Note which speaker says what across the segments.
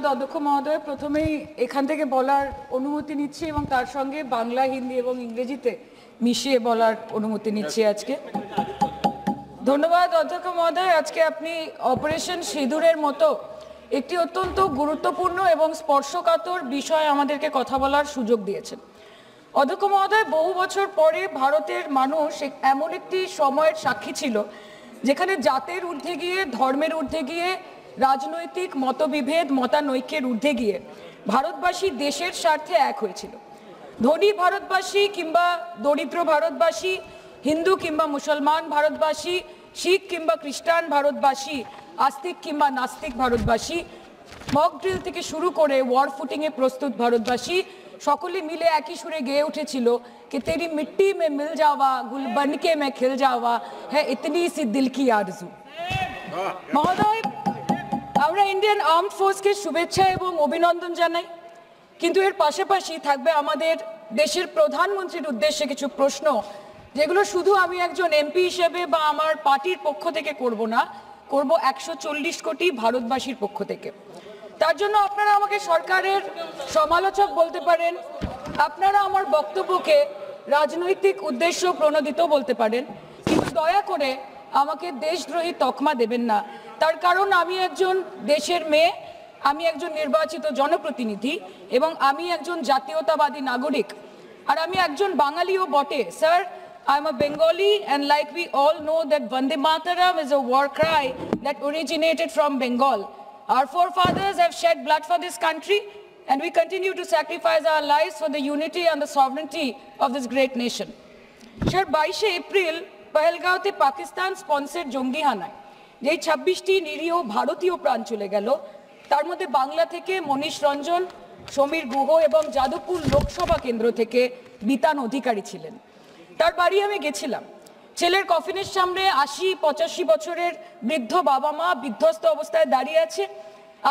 Speaker 1: অধ্যক্ষ মহোদয়, প্রথমেই এখান থেকে বলার অনুমতি নিচ্ছি এবং তার সঙ্গে বাংলা, হিন্দি এবং ইংরেজিতে মিশিয়ে বলার অনুমতি নিচ্ছি আজকে। ধন্যবাদ অধ্যক্ষ মহোদয়। আজকে আপনি অপারেশন সিঁদুরের মতো একটি অত্যন্ত গুরুত্বপূর্ণ এবং স্পর্শকাতর বিষয় আমাদেরকে কথা বলার সুযোগ দিয়েছেন। অধ্যক্ষ মহোদয়, বহু বছর পরে ভারতের মানুষ এমন একটি সময়ের সাক্ষী ছিল যেখানে জাতের ঊর্ধ্বে গিয়ে, ধর্মের ঊর্ধ্বে গিয়ে, রাজনৈতিক মতবিভেদ, মতানৈক্যের ঊর্ধ্বে গিয়ে ভারতবাসী দেশের স্বার্থে এক হয়েছিল। ধনী ভারতবাসী কিংবা দরিদ্র ভারতবাসী, হিন্দু কিংবা মুসলমান ভারতবাসী, শিখ কিংবা খ্রিস্টান ভারতবাসী, আস্তিক কিংবা নাস্তিক ভারতবাসী, মক ড্রিল থেকে শুরু করে ওয়ার ফুটিংয়ে প্রস্তুত ভারতবাসী সকলে মিলে একই সুরে গেয়ে উঠেছিল कि तेरी मिट्टी में मिल जावा, गुल बनके मैं खिल जावा, है इतनी सी दिल की आरज़ू। মহোদয়, আমরা ইন্ডিয়ান আর্মড ফোর্সকে শুভেচ্ছা এবং অভিনন্দন জানাই, কিন্তু এর পাশাপাশি থাকবে আমাদের দেশের প্রধানমন্ত্রীর উদ্দেশ্যে কিছু প্রশ্ন, যেগুলো শুধু আমি একজন এমপি হিসেবে বা আমার পার্টির পক্ষ থেকে করব না, করব 140 কোটি ভারতবাসীর পক্ষ থেকে। তার জন্য আপনারা আমাকে সরকারের সমালোচক বলতে পারেন, আপনারা আমার বক্তব্যকে রাজনৈতিক উদ্দেশ্য প্রণোদিত বলতে পারেন, কিন্তু দয়া করে আমাকে দেশদ্রোহী তকমা দেবেন না। তার কারণ আমি একজন দেশের মেয়ে, আমি একজন নির্বাচিত জনপ্রতিনিধি এবং আমি একজন জাতীয়তাবাদী নাগরিক, আর আমি একজন বাঙালিও বটে। Sir, I'm a Bengali, and like we all know that Vande Mataram is a war cry that originated from Bengal. Our forefathers have shed blood for this country, and we continue to sacrifice our lives for the unity and the sovereignty of this great nation. Sir, 22 April পহেলগাঁওতে Pakistan sponsor জঙ্গি হানায় যেই 26টি নিরীহ ভারতীয় প্রাণ চলে গেল, তার মধ্যে বাংলা থেকে মনীষ রঞ্জন, সমীর গুহ এবং যাদবপুর লোকসভা কেন্দ্র থেকে বিতান অধিকারী ছিলেন। তার বাড়ি আমি গেছিলাম। ছেলের কফিনের সামনে 80-85 বছরের বৃদ্ধ বাবা মা বিধ্বস্ত অবস্থায় দাঁড়িয়ে আছে।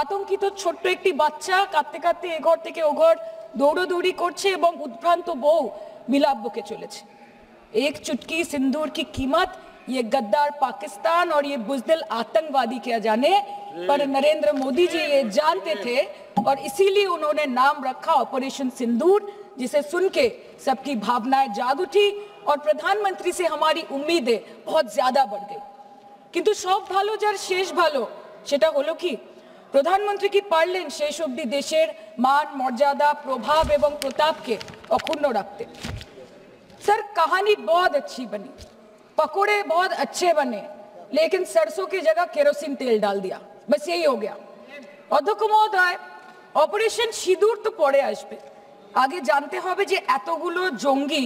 Speaker 1: আতঙ্কিত ছোট্ট একটি বাচ্চা কাঁদতে কাঁদতে এ ঘর থেকে ও ঘর দৌড়দৌড়ি করছে এবং উদ্ভ্রান্ত বউ বিলাপ বকে চলেছে। एक चुटकी सिंदूर की कीमत ये गद्दार पाकिस्तान और ये बुज़दिल आतंकवादी क्या जाने, पर नरेंद्र मोदी जी ये जानते थे और इसीलिए उन्होंने नाम रखा ऑपरेशन सिंदूर, जिसे सुन के सबकी भावनाएं जाग उठी और प्रधानमंत्री से हमारी उम्मीदें बहुत ज्यादा बढ़ गई। किंतु सब भालो जार शेष भालो, सेटा हलो कि प्रधानमंत्री की पारलेन शेष अब्दि देशेर मान, मर्यादा, प्रभाव एवं प्रताप के अक्षुण्ण रखते। सर, कहानी बहुत अच्छी बनी, पकोड़े बहुत अच्छे बने, लेकिन सरसों की जगह केरोसिन तेल डाल दिया, बस यही हो गया। अध्यक्ष महोदय, ऑपरेशन सिंदूर तो पड़े आसबे, आगे जानते होबे जे एतगुलो जंगी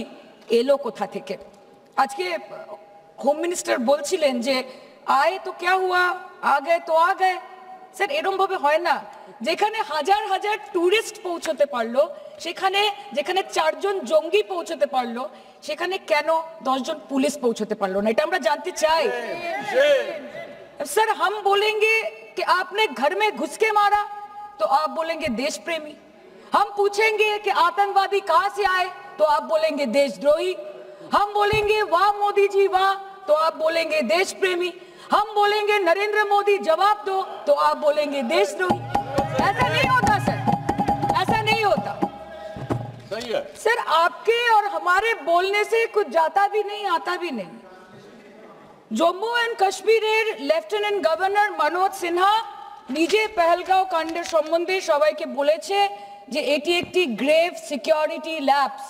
Speaker 1: एलो कोथा थेके। आज के होम मिनिस्टर बोलছিলেন যে आए तो क्या हुआ, आ गए तो आ गए। স্যার, এরকম ভাবে হয় না। যেখানে হাজার হাজার টুরিস্ট পৌঁছতে পারলো, সেখানে যেখানে 4 জন জঙ্গি পৌঁছতে পারলো, সেখানে কেন 10 জন পুলিশ পৌঁছতে পারলো না, এটা আমরা জানতে চাই। सर, हम बोलेंगे कि आपने घर में घुस के मारा तो आप बोलेंगे देश प्रेमी, हम पूछेंगे कि आतंकवादी कहां से आए तो आप बोलेंगे देशद्रोही, हम बोलेंगे वाह मोदी जी वाह तो आप बोलेंगे देश प्रेमी, हम बोलेंगे नरेंद्र मोदी जवाब दो तो आप बोलेंगे देशद्रोही। ऐसा नहीं होता सर, ऐसा नहीं होता। सही है सर, आपके और हमारे बोलने से कुछ जाता भी नहीं, आता भी नहीं। জম্মু এন্ড কাশ্মীরের লেফটেন্যান্ট গভর্নর মনোজ সিনহা নিজে পেহেলগাঁও কাণ্ডের সম্বন্ধে সবাইকে বলেছে যে এটি একটি গ্রেভ সিকিউরিটি ল্যাপস।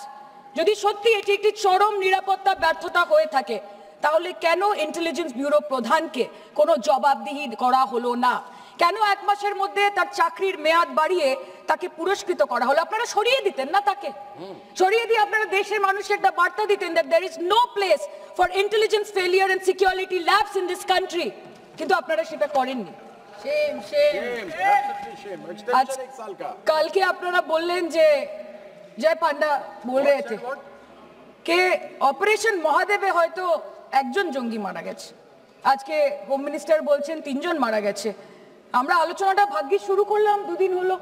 Speaker 1: যদি সত্যি এটি একটি চরম নিরাপত্তা ব্যর্থতা হয়ে থাকে, তাহলে কেন ইন্টেলিজেন্স ব্যুরো প্রধানকে কোনো জবাবদিহি করা হলো না? কেন 1 মাসের মধ্যে তার চাকরির মেয়াদ বাড়িয়ে তাকে পুরস্কৃত করা হলো? আপনারা সরিয়ে দিতেন না তাকে? সরিয়ে দিয়ে আপনারা দেশের মানুষকে একটা বার্তা দিতেন that there is no place for intelligence failure and security labs in this country, কিন্তু আপনারা সেটা করেননি। shame shame absolutely shame। কালকে আপনারা বললেন যে জয় পান্ডা বল रहे थे कि অপারেশন মহাদেবে হয়তো একজন জঙ্গি মারা গেছে, আজকে হোম মিনিস্টার বলছেন 3 জন মারা গেছে। আমরা আলোচনাটা ভাগ্যে শুরু করলাম 2 দিন হলো,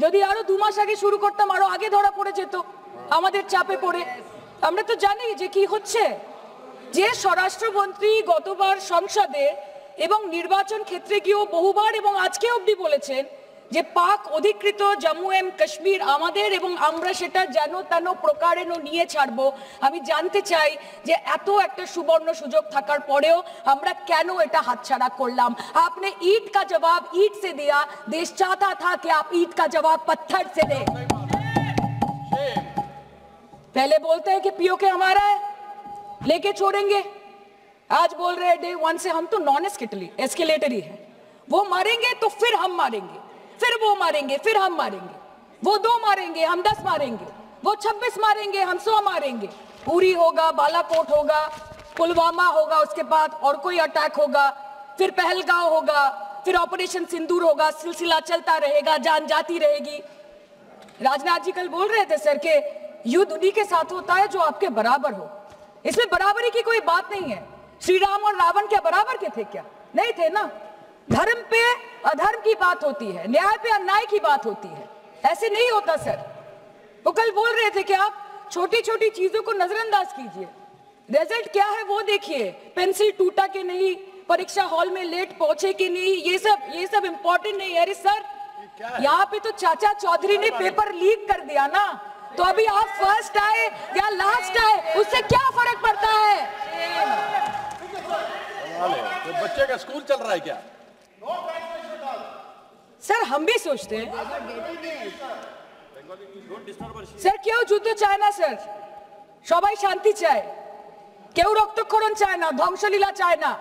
Speaker 1: যদি আরো 2 মাস আগে শুরু করতাম আরো আগে ধরা পড়ে যেত আমাদের চাপে পড়ে। আমরা তো জানি যে কি হচ্ছে, যে স্বরাষ্ট্রমন্ত্রী গতবার সংসদে এবং নির্বাচন ক্ষেত্রে গিয়েও বহুবার এবং আজকে অবধি বলেছেন যে পাক অধিকৃত জম্মু এন্ড কাশ্মীর আমাদের এবং আমরা সেটা যেন তেন প্রকারে নিয়ে ছাড়বো। আমি জানতে চাই যে এত একটা সুবর্ণ সুযোগ থাকার পরেও আমরা কেন এটা হাতছাড়া করলাম। आपने ईंट का जवाब ईंट से दिया, देश चाहता था कि आप ईंट का जवाब पत्थर से दें। पहले बोलते हैं कि पीओके हमारा है, लेके छोड़ेंगे, आज बोल रहे हैं डे 1 से हम तो नॉन एस्केलेटरी है, वो मारेंगे तो फिर हम मारेंगे, फिर वो मारेंगे, फिर हम मारेंगे, वो 2 मारेंगे हम 10 मारेंगे, वो 26 मारेंगे हम 100 मारेंगे। उरी होगा, बालाकोट होगा, पुलवामा होगा, उसके बाद और कोई अटैक होगा, फिर पहलगांव होगा, फिर ऑपरेशन सिंदूर होगा, सिलसिला चलता रहेगा, जान जाती रहेगी। राजनाथ जी कल बोल रहे थे सर के युद्ध उन्हीं के साथ होता है जो आपके बराबर हो। इसमें बराबरी की कोई बात नहीं है। श्री राम और रावण क्या बराबर के थे क्या? नहीं थे ना। धर्म पे अधर्म की बात होती है, न्याय पे अन्याय की बात होती है, ऐसे नहीं होता सर। वो कल बोल रहे थे कि आप छोटी छोटी चीजों को नजरअंदाज कीजिए, रिजल्ट क्या है वो देखिए, पेंसिल टूटा कि नहीं, परीक्षा हॉल में लेट पहुंचे कि नहीं, ये सब इंपॉर्टेंट नहीं है। अरे सर यहाँ पे तो चाचा चौधरी ने पेपर लीक कर दिया ना, तो अभी आप फर्स्ट आए या लास्ट आए उससे क्या फर्क पड़ता है?
Speaker 2: तो बच्चे का स्कूल चल रहा है क्या?
Speaker 1: सर हम भी सोचते हैं স্যার কেউ যুদ্ধ চায় না স্যার, সবাই শান্তি চায়, কেউ রক্তক্ষরণ চায় না, ধ্বংসলীলা চায় না,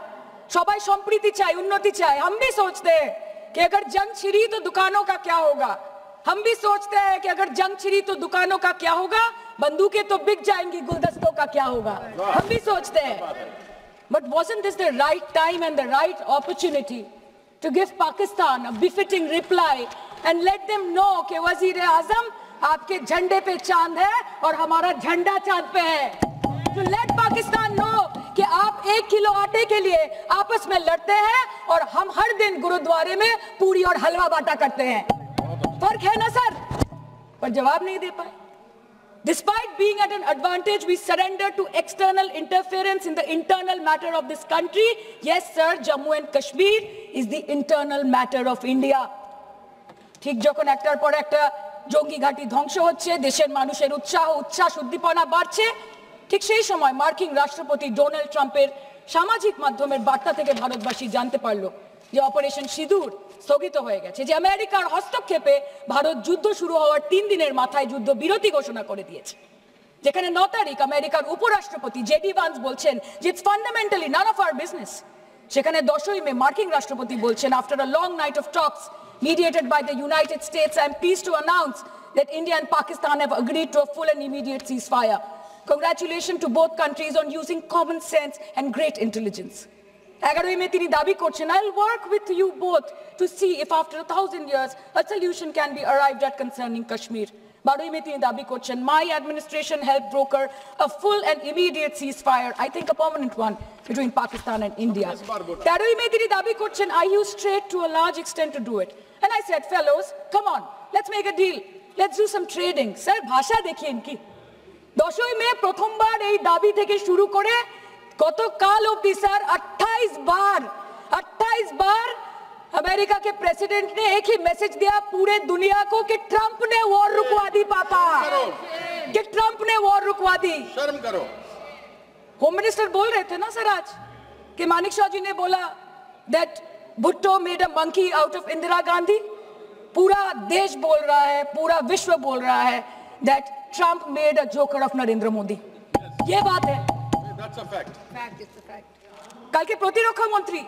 Speaker 1: সবাই সম্প্रीति চায়, उन्नति चाहे। हम भी सोचते हैं कि अगर जंग छिड़ी तो दुकानों का क्या होगा, हम भी सोचते हैं कि अगर जंग छिड़ी तो दुकानों का क्या होगा, बंदूकें तो बिक जाएंगी, गुलदस्तों का क्या होगा, हम भी सोचते हैं। But wasn't this the right time and the right opportunity to give Pakistan a befitting reply and let them know कि वज़ीर-ए-आज़म आपके झंडे पे चांद है और हमारा झंडा चांद पे है। To let Pakistan know कि आप 1 किलो आटे के लिए आपस में लड़ते हैं और हम हर दिन गुरुद्वारे में पूरी और हलवा बांटा करते हैं। फर्क है ना सर? पर जवाब नहीं दे पाए। Despite being at an advantage, we surrender to external interference in the internal matter of this country. Yes, sir, Jammu and Kashmir is the internal matter of India. ঠিক যখন একটার পর একটা জঙ্গি ঘাঁটি ধ্বংস হচ্ছে, দেশের মানুষের উচ্ছ্বাস উদ্দীপনা বাড়ছে, ঠিক সেই সময় মার্কিন রাষ্ট্রপতি ডোনাল্ড ট্রাম্পের সামাজিক মাধ্যমের বার্তা থেকে ভারতবাসী জানতে পারলো যে অপারেশন সিঁদুর স্থগিত হয়ে গেছে, যে আমেরিকার হস্তক্ষেপে ভারত যুদ্ধ শুরু হওয়ার 3 দিনের মাথায় যুদ্ধ বিরতি ঘোষণা করে দিয়েছে, যেখানে 9 তারিখ আমেরিকার উপরাষ্ট্রপতি জেডি ভান্স বলছেন যে it's fundamentally none of our business. সেখানে 10ই মে মার্কিন রাষ্ট্রপতি বলছেন, after a long night of talks mediated by the United States, I am pleased to announce that India and Pakistan have agreed to a full and immediate ceasefire. Congratulations to both countries on using common sense and great intelligence. 11ই মে তিনি দাবি করছেন, I'll work with you both to see if after 1000 years a solution can be arrived at concerning Kashmir. 12ই মে তিনি দাবি করছেন, my administration helped broker a full and immediate ceasefire, I think a permanent one, between Pakistan and India. 13ই মে তিনি দাবি করছেন, I used trade to a large extent to do it. And I said, fellows, come on, let's make a deal. Let's do some trading. Sir, ভাষা দেখিয়ে ইনকি 10ই মে প্রথমবার এই দাবি থেকে শুরু করে গতকাল অবধি স্যার 28 बार अमेरिका के प्रेसिडेंट ने एक ही मैसेज दिया पूरे दुनिया को कि ट्रंप ने वॉर रुकवा दी पापा, कि ट्रंप ने वॉर रुकवा दी।
Speaker 2: शर्म करो।
Speaker 1: होम मिनिस्टर बोल रहे थे ना सर आज कि मानिक शाह जी ने बोला that Bhutto made a monkey out of Indira Gandhi. पूरा देश बोल रहा है, पूरा विश्व बोल रहा है that Trump made a joker of Narendra Modi. ये बात है, कल के प्रतिरक्षा मंत्री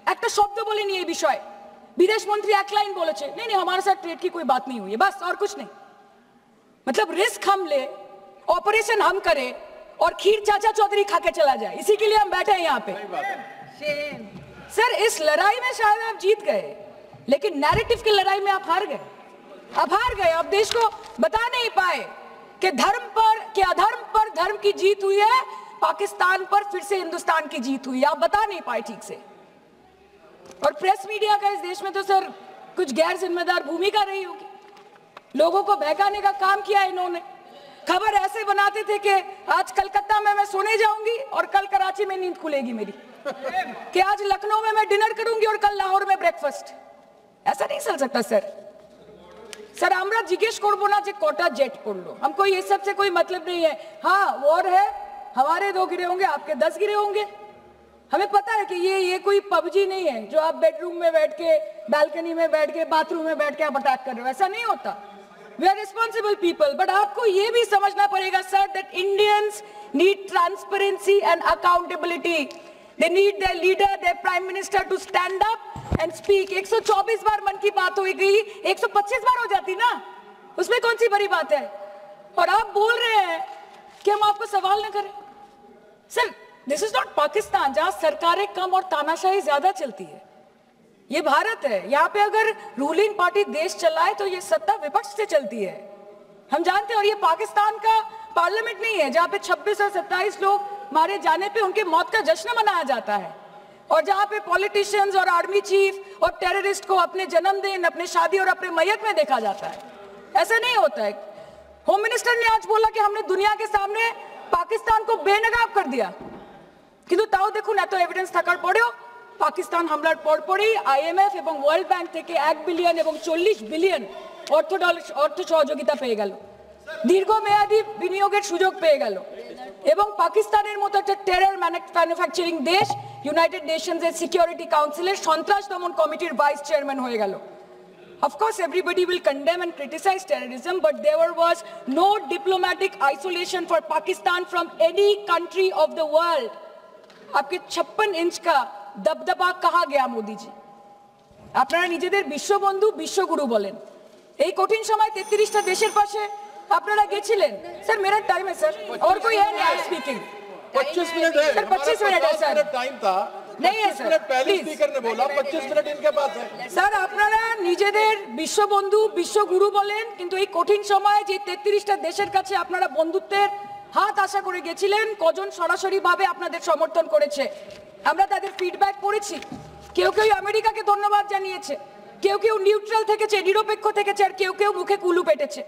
Speaker 1: একটা শব্দ বলেনি এই বিষয়ে, विदेश मंत्री एक लाइन बोलेছে, नहीं हमारे साथ ट्रेड की कोई बात नहीं हुई है, बस और कुछ नहीं। मतलब रिस्क हम ले, ऑपरेशन हम करें और खीर चाचा चौधरी खा के चला जाए, इसी के लिए हम बैठे हैं यहाँ पे। सर इस लड़ाई में शायद आप जीत गए, लेकिन नैरेटिव की लड़ाई में आप हार गए। आप देश को बता नहीं पाए कि धर्म पर कि अधर्म पर धर्म की जीत हुई है, पाकिस्तान पर फिर से हिंदुस्तान की जीत हुई है, आप बता नहीं पाए ठीक से। और प्रेस मीडिया का इस देश में तो सर कुछ गैर जिम्मेदार भूमिका रही होगी, लोगों को बहकाने का काम किया इन्होंने। खबर ऐसे बनाते थे कि आज कलकत्ता में मैं सोने जाऊंगी और कल कराची में नींद खुलेगी मेरी, कि आज लखनऊ में मैं डिनर करूंगी और कल लाहौर में ब्रेकफास्ट। ऐसा नहीं चल सकता सर। सर আমরা জিজ্ঞেস করব না যে কটা জেট পড়লো, हमको ये सब से कोई मतलब नहीं है। हाँ वॉर है, हमारे 2 गिरे होंगे, आपके 10 गिरे होंगे। हमें पता है कि ये कोई पबजी नहीं है जो आप बेडरूम में बैठ के, बालकनी में बैठ के, बाथरूम में बैठ के आप अटैक कर रहे हो, ऐसा नहीं होता। We are responsible people, but आपको ये भी समझना पड़ेगा sir that Indians need transparency and accountability. They need their leader, their prime minister to stand up and speak. 124 बार मन की बात हो गई, 125 बार हो जाती ना, उसमें कौन सी बड़ी बात है। और आप बोल रहे हैं कि हम आपको सवाल न करें। Sir this is not Pakistan जहां सरकारें कम और तानाशाही ज्यादा चलती है, ये भारत है। यहाँ पे अगर रूलिंग पार्टी देश चलाए तो ये सत्ता विपक्ष से चलती है, हम जानते हैं। और ये पाकिस्तान का पार्लियामेंट नहीं है जहाँ पे 26 और 27 लोग मारे जाने पे उनके मौत का जश्न मनाया जाता है, और जहाँ पे पॉलिटिशियंस और आर्मी चीफ और टेररिस्ट को अपने जन्मदिन, अपने शादी और अपने मैयत में देखा जाता है। ऐसा नहीं होता है। होम मिनिस्टर ने आज बोला कि हमने दुनिया के सामने पाकिस्तान को बेनकाब कर दिया, কিন্তু তাও দেখুন এত এভিডেন্স থাকার পরেও পাকিস্তান হামলার পরপরই আইএমএফ এবং ওয়ার্ল্ড ব্যাংক থেকে 1 বিলিয়ন এবং 40 বিলিয়ন অর্থ সহযোগিতা পেয়ে গেল, দীর্ঘমেয়াদী বিনিয়োগের সুযোগ পেয়ে গেল, এবং পাকিস্তানের মতো একটা টেরর ম্যানুফ্যাকচারিং দেশ ইউনাইটেড নেশনসের সিকিউরিটি কাউন্সিলের সন্ত্রাস দমন কমিটির ভাইস চেয়ারম্যান হয়ে গেল। Of course, everybody will condemn and criticize terrorism, but there was no diplomatic isolation for Pakistan from any country of the world. आपके 56 इंच का दबदबा कहाँ गया मोदी जी? আপনারা নিজেদের বিশ্ববন্ধু বিশ্বগুরু বলেন, এই কঠিন সময় 33টা দেশের পাশে আপনারা গেছিলেন। স্যার मेरा टाइम है सर, और कोई है नहीं स्पीकिंग?
Speaker 2: 25 मिनट है
Speaker 1: सर, 25 मिनट है सर,
Speaker 2: टाइम था
Speaker 1: नहीं है सर,
Speaker 2: पहले स्पीकर ने बोला 25 मिनट इनके पास है।
Speaker 1: স্যার আপনারা নিজেদের বিশ্ববন্ধু বিশ্বগুরু বলেন, কিন্তু এই কঠিন সময়ে যে 33টা দেশের কাছে আপনারা বন্ধুত্বের হাত আশা করে গেছিলেন, কজন সরাসরি ভাবে আপনাদের সমর্থন করেছে আমরা তাদের ফিডব্যাক পড়েছি। কেউ কেউ আমেরিকাকে ধন্যবাদ জানিয়েছে, কেউ কেউ নিউট্রাল থেকেছে, নিরপেক্ষ থেকেছে, আর কেউ কেউ মুখে কুলু পেটেছে।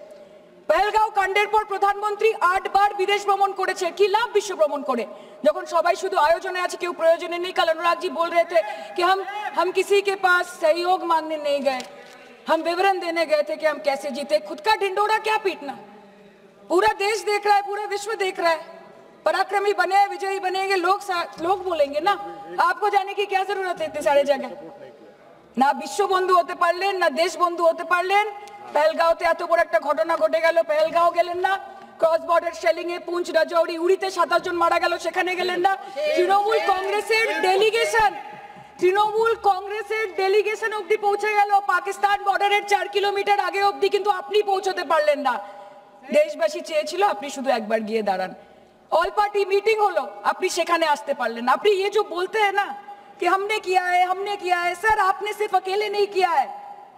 Speaker 1: পহেলগাঁও কাণ্ডের পর প্রধানমন্ত্রী 8 বার বিদেশ ভ্রমণ করেছে, কি লাভ বিশ্ব ভ্রমণ করে যখন সবাই শুধু আয়োজনে আছে, কেউ প্রয়োজনে নেই। कल अनुराग जी बोल रहे थे कि हम किसी के पास सहयोग मांगने नहीं गए, हम विवरण देने गए थे कि हम कैसे जीते। खुद का ढिंडोरा क्या पीटना, पूरा देश देख रहा है, पूरा विश्व देख रहा है। पराक्रमी बने, विजयी बनेंगे लोग बोलेंगे ना, आपको जाने की क्या जरूरत है इतने सारे जगह। ना विश्व बंधु होते पारलेन, ना देश बंधु होते पारलेन। पहलगाঁওতে এত বড় একটা ঘটনা ঘটে গেল, পহেলগাঁও গেলেন না। ক্রস বর্ডার শেলিং এ পুঞ্চ, রাজৌরি, উড়িতে 27 জন মারা গেল, সেখানে গেলেন না। তৃণমূল কংগ্রেসের ডেলিগেশন অবধি পৌঁছে গেল পাকিস্তান বর্ডারের 4 কিলোমিটার আগে অবধি, কিন্তু আপনি পৌঁছতে পারলেন না। দেশবাসী চেয়েছিল আপনি শুধু একবার গিয়ে দাঁড়ান। ऑल पार्टी मीटिंग হলো, আপনি সেখানে আসতে পারলেন না। আপনি ये जो बोलते हैं ना कि हमने किया है, सर आपने सिर्फ अकेले नहीं किया है,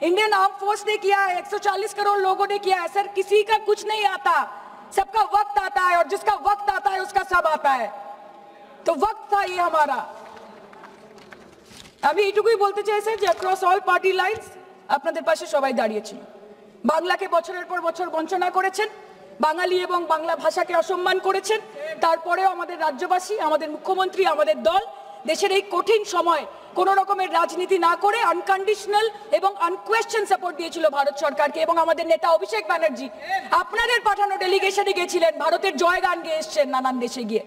Speaker 1: इंडियन आर्म फोर्स ने किया है, 140 करोड़ लोगों ने किया है। सर किसी का कुछ नहीं आता, सबका वक्त आता है, और जिसका वक्त आता है उसका सब आता है। तो वक्त था ये हमारा। আমি এইটুকুই বলতে চাই স্যার যে অ্যাক্রস অল পার্টি লাইনস আপনাদের পাশে সবাই দাঁড়িয়েছিল। বাংলাকে বছরের পর বছর বঞ্চনা করেছেন, বাঙালি এবং বাংলা ভাষাকে অসম্মান করেছেন, তারপরেও আমাদের রাজ্যবাসী, আমাদের মুখ্যমন্ত্রী, আমাদের দল দেশের এই কঠিন সময় কোন রকমের রাজনীতি না করে আনকন্ডিশনাল এবং আনকোয়েশ্চন সাপোর্ট দিয়েছিল ভারত সরকারকে। এবং আমাদের নেতা অভিষেক ব্যানার্জি আপনাদের পাঠানো ডেলিগেশনে গেছিলেন, ভারতের জয়গান গেয়ে এসছেন, নানান দেশে গিয়ে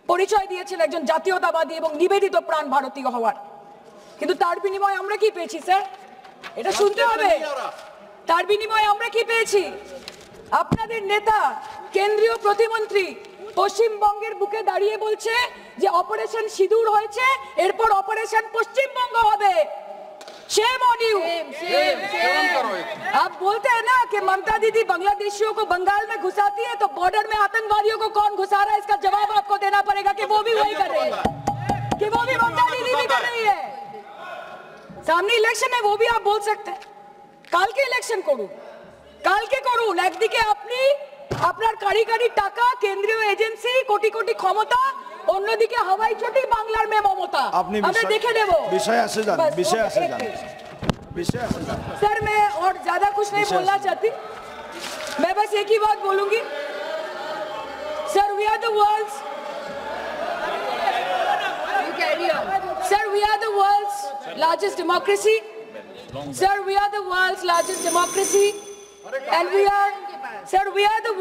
Speaker 1: পরিচয় দিয়েছেন একজন জাতীয়তাবাদী এবং নিবেদিত প্রাণ ভারতীয় হওয়ার। কিন্তু তার বিনিময়ে আমরা কি পেয়েছি স্যার? এটা শুনতে হবে। তার বিনিময়ে আমরা কি পেয়েছি? আপনাদের নেতা কেন্দ্রীয় প্রতিমন্ত্রী পশ্চিমবঙ্গের বুকে দাঁড়িয়ে বলছে যে অপারেশন সিঁদুর হয়েছে, এরপর অপারেশন পশ্চিমবঙ্গ হবে। Shame on you. आप बोलते हैं ना कि ममता दीदी बांग्लादेशियों को बंगाल में घुसाती है, तो बॉर्डर में आतंकवादियों को कौन घुसा रहा है, इसका जवाब आपको देना पड़ेगा कि वो भी वही कर रहे हैं, कि वो भी ममता दीदी भी कर रही है। सामने इलेक्शन है, वो भी आप बोल सकते हैं কালকে ইলেকশন করুন, কালকে করুন। একদিকে আপনি আপনার কারি কারি টাকা, কেন্দ্রীয় এজেন্সি, কোটি কোটি ক্ষমতা, অন্যদিকে হাওয়াই চটি বাংলার মে মমতা। আমরা দেখে নেব।
Speaker 3: विषय से जान।
Speaker 1: सर मैं और ज्यादा कुछ नहीं बोलना चाहती, मैं बस एक ही बात बोलूंगी। Sir we are the world's largest democracy. Sir, we are the world's largest democracy. And we are, sir, we are the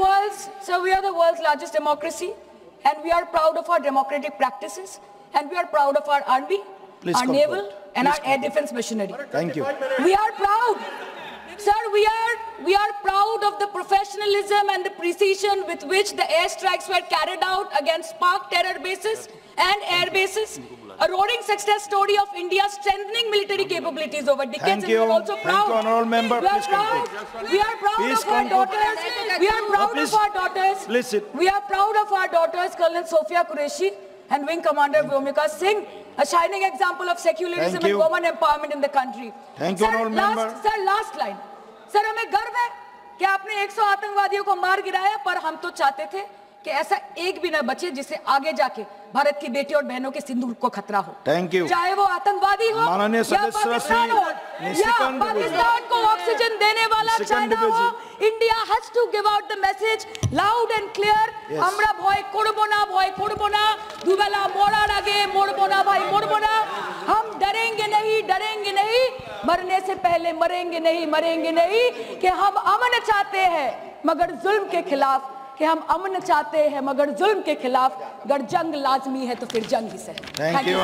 Speaker 1: world's largest democracy, and we are proud of our democratic practices, and we are proud of our army,
Speaker 3: Please
Speaker 1: our
Speaker 3: conclude.
Speaker 1: naval, and our air defense machinery.
Speaker 3: Thank you.
Speaker 1: We are proud. Sir, we are proud of the professionalism and the precision with which the airstrikes were carried out against Pak terror bases and air bases. A roaring success story of India's strengthening military capabilities over decades.
Speaker 3: Thank
Speaker 1: And we are
Speaker 3: you.
Speaker 1: also
Speaker 3: Thank
Speaker 1: proud.
Speaker 3: you, honorable member.
Speaker 1: We are
Speaker 3: Please
Speaker 1: proud.
Speaker 3: conclude.
Speaker 1: We are proud
Speaker 3: Please
Speaker 1: of our
Speaker 3: conclude.
Speaker 1: daughters. We are proud
Speaker 3: please.
Speaker 1: of our daughters.
Speaker 3: Please sit.
Speaker 1: We are proud of our daughters, Colonel Sophia Qureshi and Wing Commander Vyomika Singh, a shining example of secularism
Speaker 3: Thank
Speaker 1: and
Speaker 3: you.
Speaker 1: women empowerment in the country.
Speaker 3: Thank you, honorable member.
Speaker 1: Sir, last line. Sir, हमें गर्व है कि आपने 100 आतंकवादियों को मार गिराया, पर हम तो चाहते थे कि ऐसा एक भी न बचे जिससे आगे जाके भारत की बेटी और बहनों के सिंदूर को खतरा हो।
Speaker 3: Thank you.
Speaker 1: चाहे वो आतंकवादी हो
Speaker 3: माननीय
Speaker 1: या
Speaker 3: सदस्य
Speaker 1: पाकिस्तान
Speaker 3: श्री
Speaker 1: हो या
Speaker 3: निशिकांत
Speaker 1: पाकिस्तान को ऑक्सीजन देने वाला
Speaker 3: निशिकांत
Speaker 1: चाइना
Speaker 3: दुबे
Speaker 1: हो,
Speaker 3: जी।
Speaker 1: India has to give out the message loud and clear.
Speaker 3: Yes.
Speaker 1: আমরা ভয় করব না, দুবেলা মরার আগে মরবো না ভাই, মরবো না। हम डरेंगे नहीं, मरने से पहले मरेंगे नहीं, कि हम अमन चाहते हैं मगर जुल्म के खिलाफ, कि हम अमन चाहते हैं मगर जुल्म के खिलाफ। अगर जंग लाजमी है तो फिर जंग ही सही।
Speaker 3: Thank you.